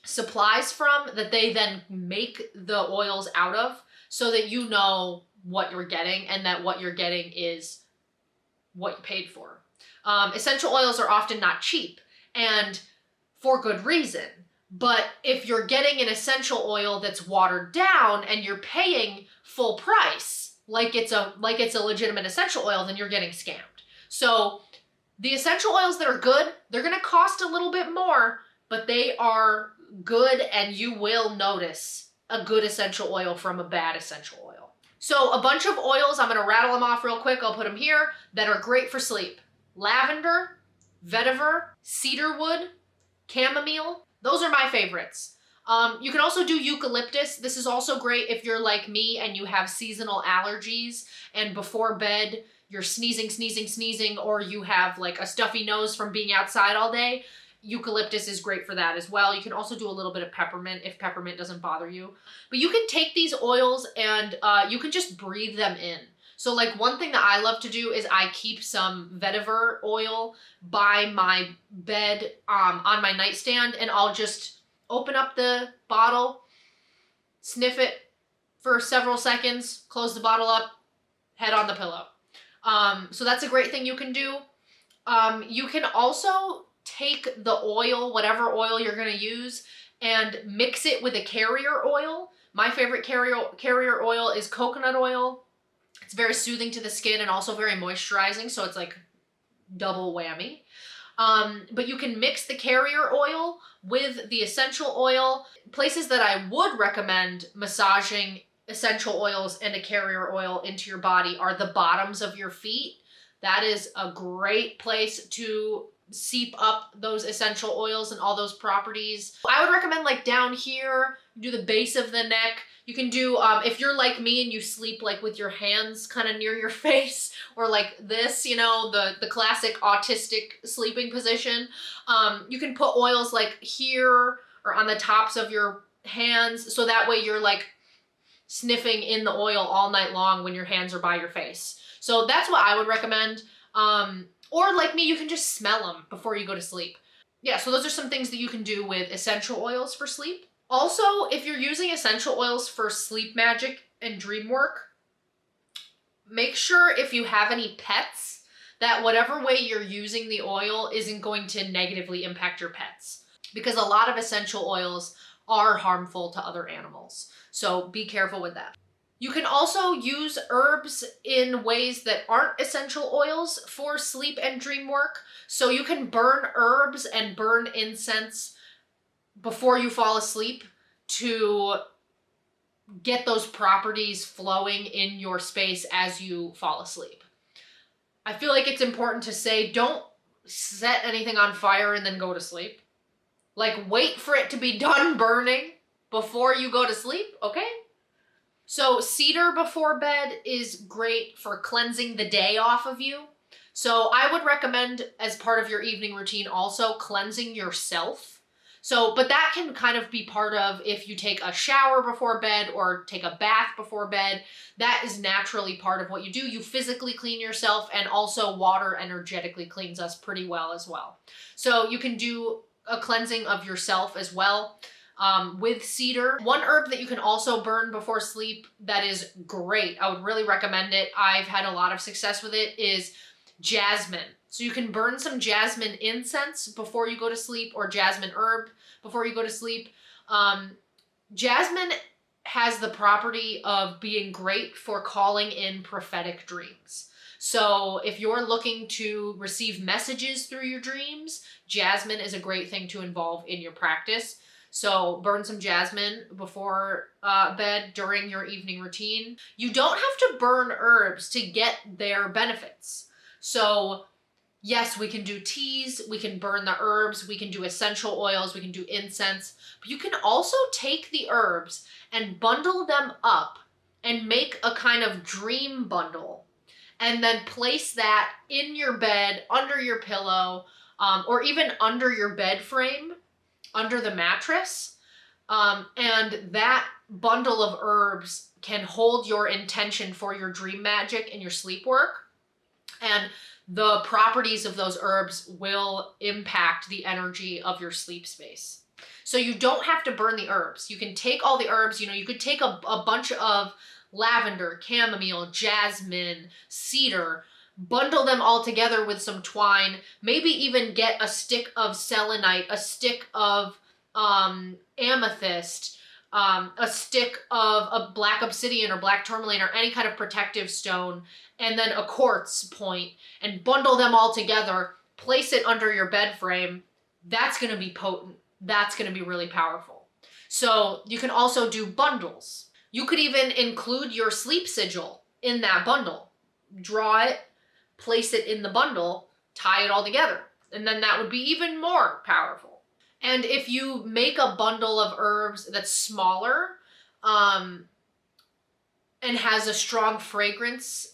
supplies from that they then make the oils out of, so that you know what you're getting and that what you're getting is what you paid for. Essential oils are often not cheap, and for good reason. But if you're getting an essential oil that's watered down and you're paying full price, like it's a legitimate essential oil, then you're getting scammed. So the essential oils that are good, they're going to cost a little bit more, but they are good, and you will notice a good essential oil from a bad essential oil. So a bunch of oils, I'm going to rattle them off real quick. I'll put them here, that are great for sleep. Lavender, vetiver, cedarwood, chamomile. Those are my favorites. You can also do eucalyptus. This is also great if you're like me and you have seasonal allergies and before bed you're sneezing, or you have like a stuffy nose from being outside all day. Eucalyptus is great for that as well. You can also do a little bit of peppermint if peppermint doesn't bother you. But you can take these oils and you can just breathe them in. So like one thing that I love to do is I keep some vetiver oil by my bed on my nightstand, and I'll just open up the bottle, sniff it for several seconds, close the bottle up, head on the pillow. So that's a great thing you can do. You can also take the oil, whatever oil you're going to use, and mix it with a carrier oil. My favorite carrier oil is coconut oil. It's very soothing to the skin and also very moisturizing, so it's like double whammy. But you can mix the carrier oil with the essential oil. Places that I would recommend massaging essential oils and a carrier oil into your body are the bottoms of your feet. That is a great place to seep up those essential oils and all those properties. I would recommend like down here, do the base of the neck. You can do, if you're like me and you sleep like with your hands kind of near your face or like this, you know, the classic autistic sleeping position, you can put oils like here or on the tops of your hands. So that way you're like sniffing in the oil all night long when your hands are by your face. So that's what I would recommend. Or like me, you can just smell them before you go to sleep. Yeah, so those are some things that you can do with essential oils for sleep. Also, if you're using essential oils for sleep magic and dream work, make sure if you have any pets that whatever way you're using the oil isn't going to negatively impact your pets. Because a lot of essential oils are harmful to other animals. So be careful with that. You can also use herbs in ways that aren't essential oils for sleep and dream work. So you can burn herbs and burn incense before you fall asleep to get those properties flowing in your space as you fall asleep. I feel like it's important to say, don't set anything on fire and then go to sleep. Like, wait for it to be done burning before you go to sleep, okay? So cedar before bed is great for cleansing the day off of you. So I would recommend as part of your evening routine also cleansing yourself. So, but that can kind of be part of if you take a shower before bed or take a bath before bed. That is naturally part of what you do. You physically clean yourself, and also water energetically cleans us pretty well as well. So you can do a cleansing of yourself as well. With cedar. One herb that you can also burn before sleep that is great, I would really recommend it, I've had a lot of success with it, is jasmine. So you can burn some jasmine incense before you go to sleep, or jasmine herb before you go to sleep. Jasmine has the property of being great for calling in prophetic dreams. So if you're looking to receive messages through your dreams, jasmine is a great thing to involve in your practice. So burn some jasmine before bed during your evening routine. You don't have to burn herbs to get their benefits. So yes, we can do teas, we can burn the herbs, we can do essential oils, we can do incense, but you can also take the herbs and bundle them up and make a kind of dream bundle, and then place that in your bed, under your pillow, or even under your bed frame, under the mattress, and that bundle of herbs can hold your intention for your dream magic and your sleep work, and the properties of those herbs will impact the energy of your sleep space. So you don't have to burn the herbs. You can take all the herbs, you could take a bunch of lavender, chamomile, jasmine, cedar, bundle them all together with some twine, maybe even get a stick of selenite, a stick of amethyst, a stick of a black obsidian or black tourmaline or any kind of protective stone, and then a quartz point, and bundle them all together, place it under your bed frame. That's going to be potent. That's going to be really powerful. So you can also do bundles. You could even include your sleep sigil in that bundle. Draw it, place it in the bundle, tie it all together, and then that would be even more powerful. And if you make a bundle of herbs that's smaller and has a strong fragrance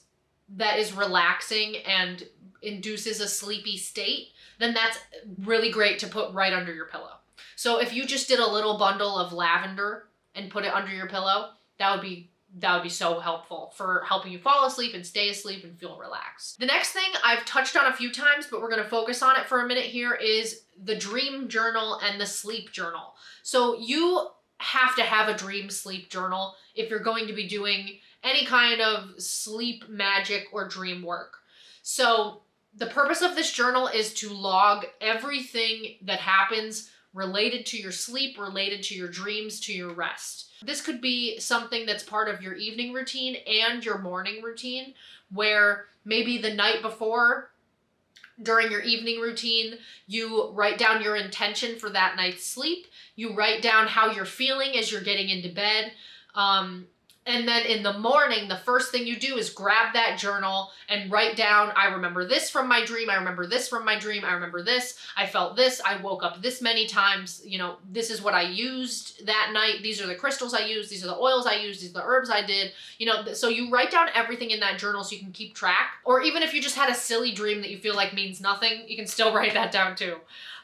that is relaxing and induces a sleepy state, then that's really great to put right under your pillow. So if you just did a little bundle of lavender and put it under your pillow, that would be so helpful for helping you fall asleep and stay asleep and feel relaxed. The next thing I've touched on a few times, but we're going to focus on it for a minute here, is the dream journal and the sleep journal. So you have to have a dream sleep journal if you're going to be doing any kind of sleep magic or dream work. So the purpose of this journal is to log everything that happens related to your sleep, related to your dreams, to your rest. This could be something that's part of your evening routine and your morning routine, where maybe the night before, during your evening routine, you write down your intention for that night's sleep. You write down how you're feeling as you're getting into bed. And then in the morning, the first thing you do is grab that journal and write down, I remember this from my dream. I remember this from my dream. I remember this. I felt this. I woke up this many times. You know, this is what I used that night. These are the crystals I used. These are the oils I used. These are the herbs I did. You know, so you write down everything in that journal so you can keep track. Or even if you just had a silly dream that you feel like means nothing, you can still write that down too.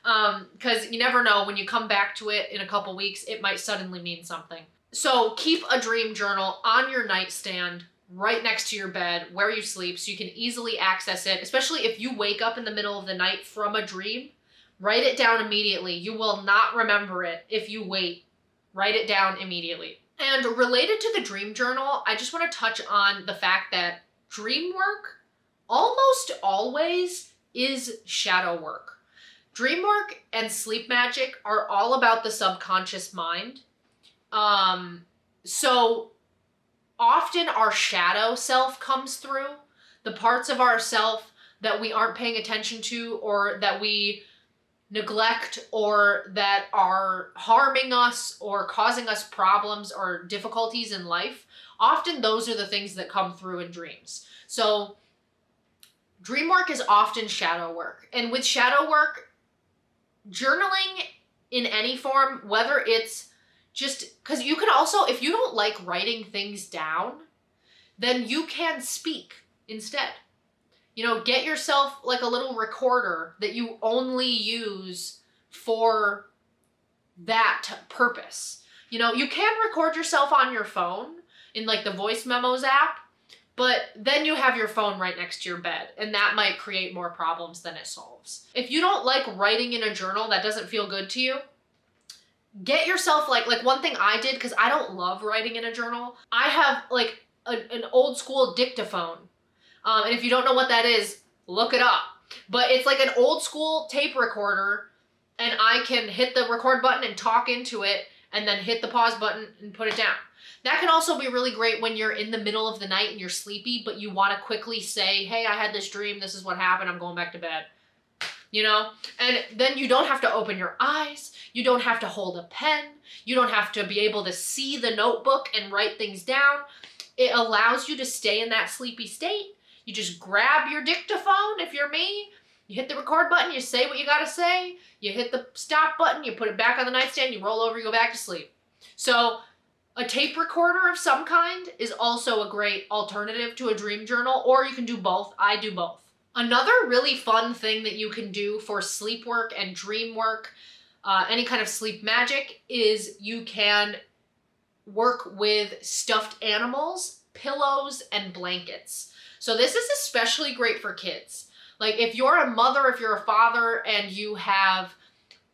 Because you never know, when you come back to it in a couple weeks, it might suddenly mean something. So keep a dream journal on your nightstand right next to your bed where you sleep so you can easily access it, especially if you wake up in the middle of the night from a dream. Write it down immediately. You will not remember it if you wait. Write it down immediately. And related to the dream journal, I just want to touch on the fact that dream work almost always is shadow work. Dream work and sleep magic are all about the subconscious mind. So often our shadow self comes through, the parts of ourself that we aren't paying attention to, or that we neglect, or that are harming us or causing us problems or difficulties in life. Often those are the things that come through in dreams. So dream work is often shadow work. And with shadow work, journaling in any form, whether it's just, because you can also, if you don't like writing things down, then you can speak instead. You know, get yourself like a little recorder that you only use for that purpose. You know, you can record yourself on your phone in like the voice memos app, but then you have your phone right next to your bed, and that might create more problems than it solves. If you don't like writing in a journal, that doesn't feel good to you, get yourself like one thing I did, because I don't love writing in a journal. I have like an old school dictaphone. And if you don't know what that is, look it up. But it's like an old school tape recorder, and I can hit the record button and talk into it, and then hit the pause button and put it down. That can also be really great when you're in the middle of the night and you're sleepy, but you want to quickly say, hey, I had this dream. This is what happened. I'm going back to bed. You know, and then you don't have to open your eyes. You don't have to hold a pen. You don't have to be able to see the notebook and write things down. It allows you to stay in that sleepy state. You just grab your dictaphone, if you're me. You hit the record button, you say what you gotta say. You hit the stop button, you put it back on the nightstand, you roll over, you go back to sleep. So a tape recorder of some kind is also a great alternative to a dream journal, or you can do both. I do both. Another really fun thing that you can do for sleep work and dream work, any kind of sleep magic, is you can work with stuffed animals, pillows, and blankets. So this is especially great for kids. Like if you're a mother, if you're a father, and you have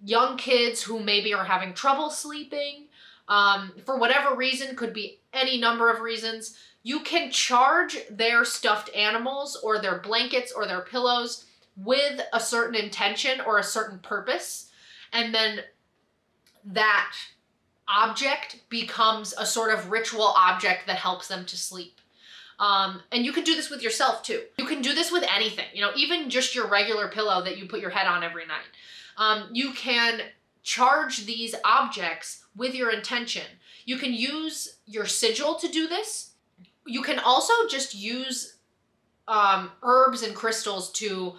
young kids who maybe are having trouble sleeping, for whatever reason, could be any number of reasons, you can charge their stuffed animals or their blankets or their pillows with a certain intention or a certain purpose. And then that object becomes a sort of ritual object that helps them to sleep. And you can do this with yourself too. You can do this with anything, you know, even just your regular pillow that you put your head on every night. You can charge these objects with your intention. You can use your sigil to do this. You can also just use herbs and crystals to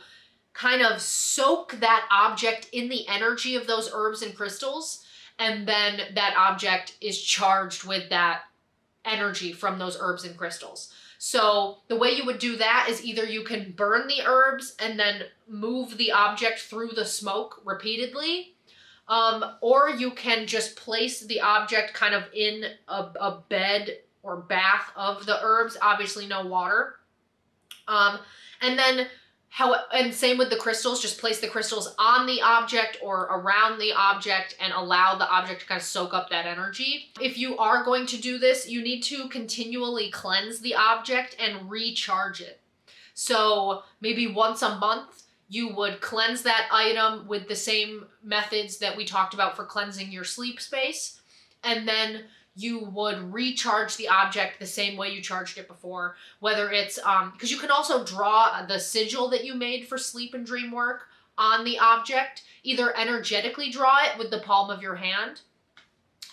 kind of soak that object in the energy of those herbs and crystals, and then that object is charged with that energy from those herbs and crystals. So the way you would do that is either you can burn the herbs and then move the object through the smoke repeatedly, or you can just place the object kind of in a bed or bath of the herbs, obviously no water. And then and same with the crystals, just place the crystals on the object or around the object and allow the object to kind of soak up that energy. If you are going to do this, you need to continually cleanse the object and recharge it. So maybe once a month, you would cleanse that item with the same methods that we talked about for cleansing your sleep space. And then you would recharge the object the same way you charged it before, whether it's, because you can also draw the sigil that you made for sleep and dream work on the object, either energetically draw it with the palm of your hand,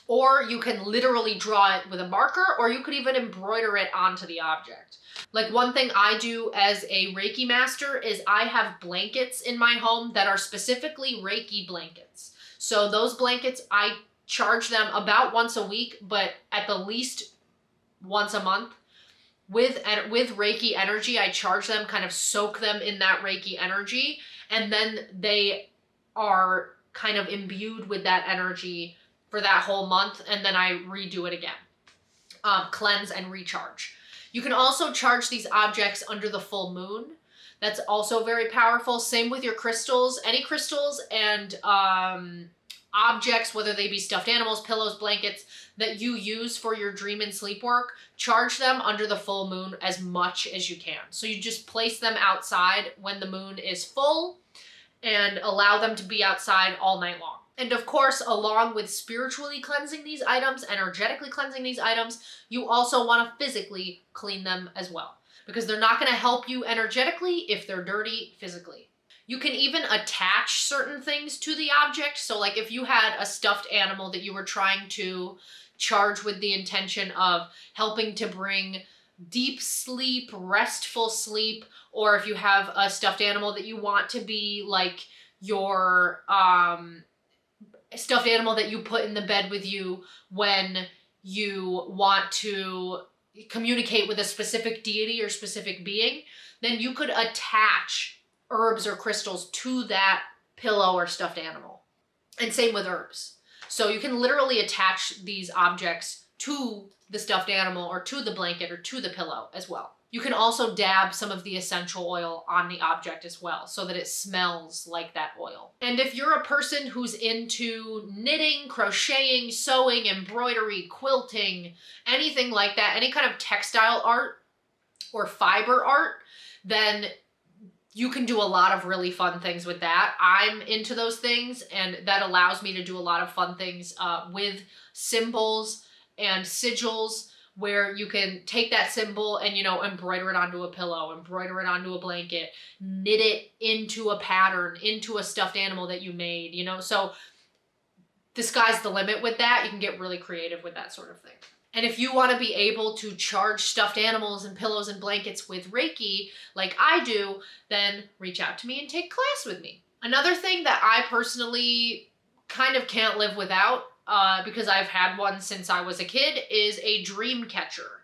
or you can literally draw it with a marker, or you could even embroider it onto the object. Like one thing I do as a Reiki master is I have blankets in my home that are specifically Reiki blankets. So those blankets, I charge them about once a week, but at the least once a month. With Reiki energy, I charge them, kind of soak them in that Reiki energy, and then they are kind of imbued with that energy for that whole month, and then I redo it again. Cleanse and recharge. You can also charge these objects under the full moon. That's also very powerful. Same with your crystals. Any crystals and objects, whether they be stuffed animals, pillows, blankets, that you use for your dream and sleep work, charge them under the full moon as much as you can. So you just place them outside when the moon is full and allow them to be outside all night long. And of course, along with spiritually cleansing these items, energetically cleansing these items, you also want to physically clean them as well, because they're not going to help you energetically if they're dirty physically. You can even attach certain things to the object. So like if you had a stuffed animal that you were trying to charge with the intention of helping to bring deep sleep, restful sleep, or if you have a stuffed animal that you want to be like your stuffed animal that you put in the bed with you when you want to communicate with a specific deity or specific being, then you could attach herbs or crystals to that pillow or stuffed animal. And same with herbs. So you can literally attach these objects to the stuffed animal or to the blanket or to the pillow as well. You can also dab some of the essential oil on the object as well so that it smells like that oil. And if you're a person who's into knitting, crocheting, sewing, embroidery, quilting, anything like that, any kind of textile art or fiber art, then you can do a lot of really fun things with that. I'm into those things, and that allows me to do a lot of fun things with symbols and sigils, where you can take that symbol and, you know, embroider it onto a pillow, embroider it onto a blanket, knit it into a pattern, into a stuffed animal that you made, you know. So the sky's the limit with that. You can get really creative with that sort of thing. And if you want to be able to charge stuffed animals and pillows and blankets with Reiki, like I do, then reach out to me and take class with me. Another thing that I personally kind of can't live without, because I've had one since I was a kid, is a dream catcher.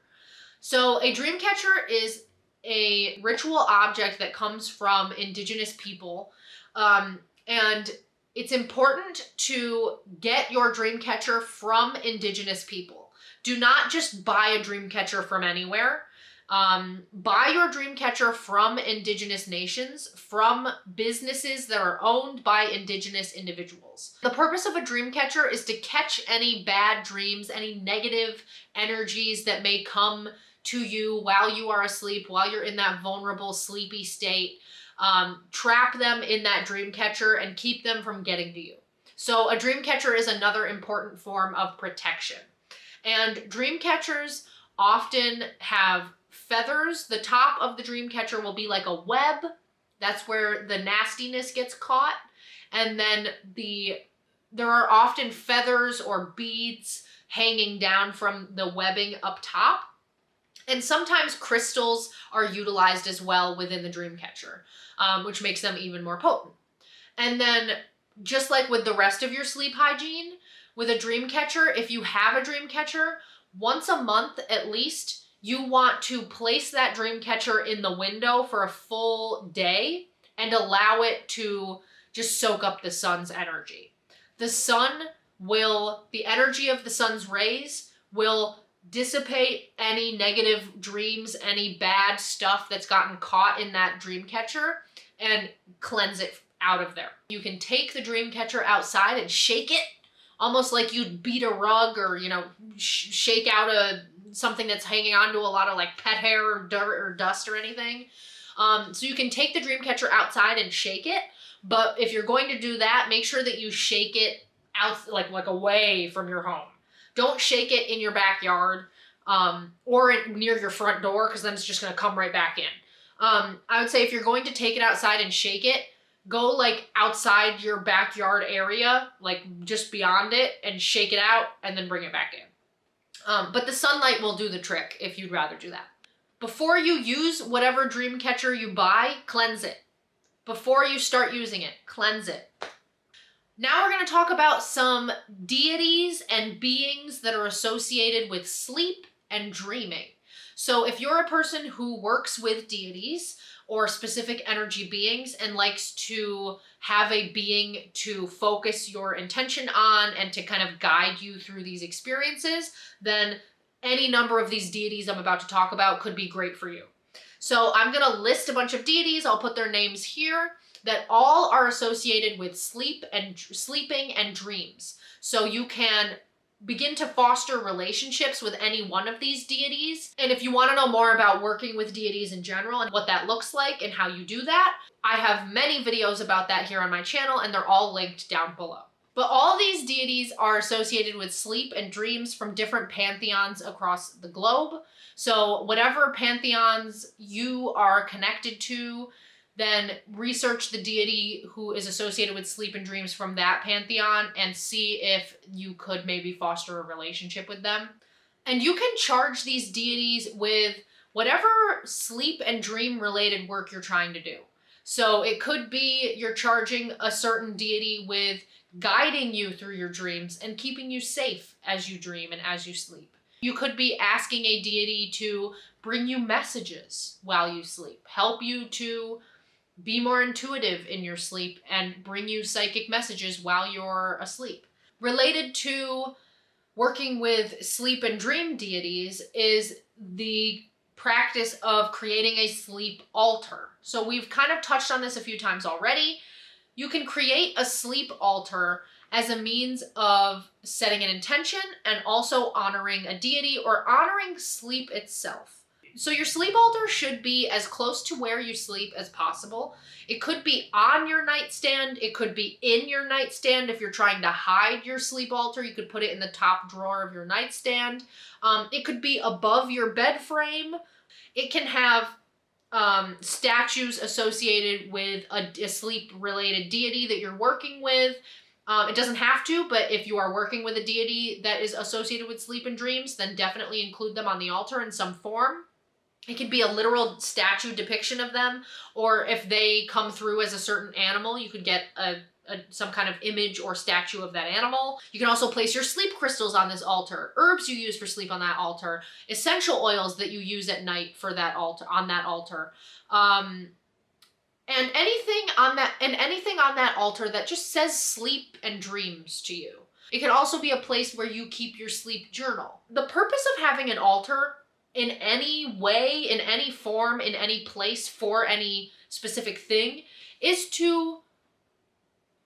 So a dream catcher is a ritual object that comes from indigenous people, and it's important to get your dream catcher from indigenous people. Do not just buy a dream catcher from anywhere. Buy your dream catcher from indigenous nations, from businesses that are owned by indigenous individuals. The purpose of a dream catcher is to catch any bad dreams, any negative energies that may come to you while you are asleep, while you're in that vulnerable, sleepy state. Trap them in that dream catcher and keep them from getting to you. So a dream catcher is another important form of protection. And dream catchers often have feathers. The top of the dream catcher will be like a web. That's where the nastiness gets caught. And then there are often feathers or beads hanging down from the webbing up top. And sometimes crystals are utilized as well within the dream catcher, which makes them even more potent. And then just like with the rest of your sleep hygiene, with a dream catcher, if you have a dream catcher, once a month at least, you want to place that dream catcher in the window for a full day and allow it to just soak up the sun's energy. The energy of the sun's rays will dissipate any negative dreams, any bad stuff that's gotten caught in that dream catcher, and cleanse it out of there. You can take the dream catcher outside and shake it, almost like you'd beat a rug or, you know, shake out something that's hanging onto a lot of like pet hair or dirt or dust or anything. So you can take the Dreamcatcher outside and shake it, but if you're going to do that, make sure that you shake it out like away from your home. Don't shake it in your backyard or near your front door, because then it's just going to come right back in. I would say if you're going to take it outside and shake it, go like outside your backyard area, like just beyond it, and shake it out and then bring it back in. But the sunlight will do the trick if you'd rather do that. Before you use whatever Dreamcatcher you buy, cleanse it. Before you start using it, cleanse it. Now we're going to talk about some deities and beings that are associated with sleep and dreaming. So if you're a person who works with deities or specific energy beings and likes to have a being to focus your intention on and to kind of guide you through these experiences, then any number of these deities I'm about to talk about could be great for you. So I'm going to list a bunch of deities. I'll put their names here that all are associated with sleeping and dreams. So you can begin to foster relationships with any one of these deities. And if you want to know more about working with deities in general and what that looks like and how you do that, I have many videos about that here on my channel, and they're all linked down below. But all these deities are associated with sleep and dreams from different pantheons across the globe. So whatever pantheons you are connected to, then research the deity who is associated with sleep and dreams from that pantheon and see if you could maybe foster a relationship with them. And you can charge these deities with whatever sleep and dream related work you're trying to do. So it could be you're charging a certain deity with guiding you through your dreams and keeping you safe as you dream and as you sleep. You could be asking a deity to bring you messages while you sleep, help you to be more intuitive in your sleep, and bring you psychic messages while you're asleep. Related to working with sleep and dream deities is the practice of creating a sleep altar. So we've kind of touched on this a few times already. You can create a sleep altar as a means of setting an intention and also honoring a deity or honoring sleep itself. So your sleep altar should be as close to where you sleep as possible. It could be on your nightstand. It could be in your nightstand. If you're trying to hide your sleep altar, you could put it in the top drawer of your nightstand. It could be above your bed frame. It can have statues associated with a sleep-related deity that you're working with. It doesn't have to, but if you are working with a deity that is associated with sleep and dreams, then definitely include them on the altar in some form. It could be a literal statue depiction of them, or if they come through as a certain animal, you could get some kind of image or statue of that animal. You can also place your sleep crystals on this altar, herbs you use for sleep on that altar, essential oils that you use at night for that altar, and anything on that altar that just says sleep and dreams to you. It can also be a place where you keep your sleep journal. The purpose of having an altar in any way, in any form, in any place for any specific thing is to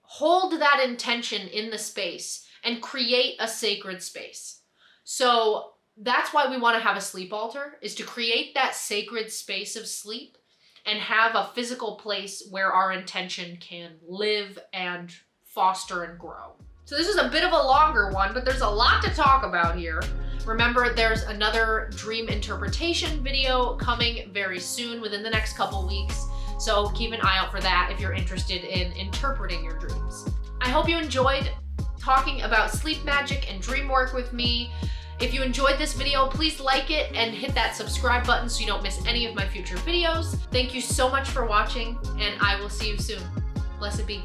hold that intention in the space and create a sacred space. So that's why we want to have a sleep altar, is to create that sacred space of sleep and have a physical place where our intention can live and foster and grow. So this is a bit of a longer one, but there's a lot to talk about here. Remember, there's another dream interpretation video coming very soon, within the next couple weeks. So keep an eye out for that if you're interested in interpreting your dreams. I hope you enjoyed talking about sleep magic and dream work with me. If you enjoyed this video, please like it and hit that subscribe button so you don't miss any of my future videos. Thank you so much for watching, and I will see you soon. Blessed be.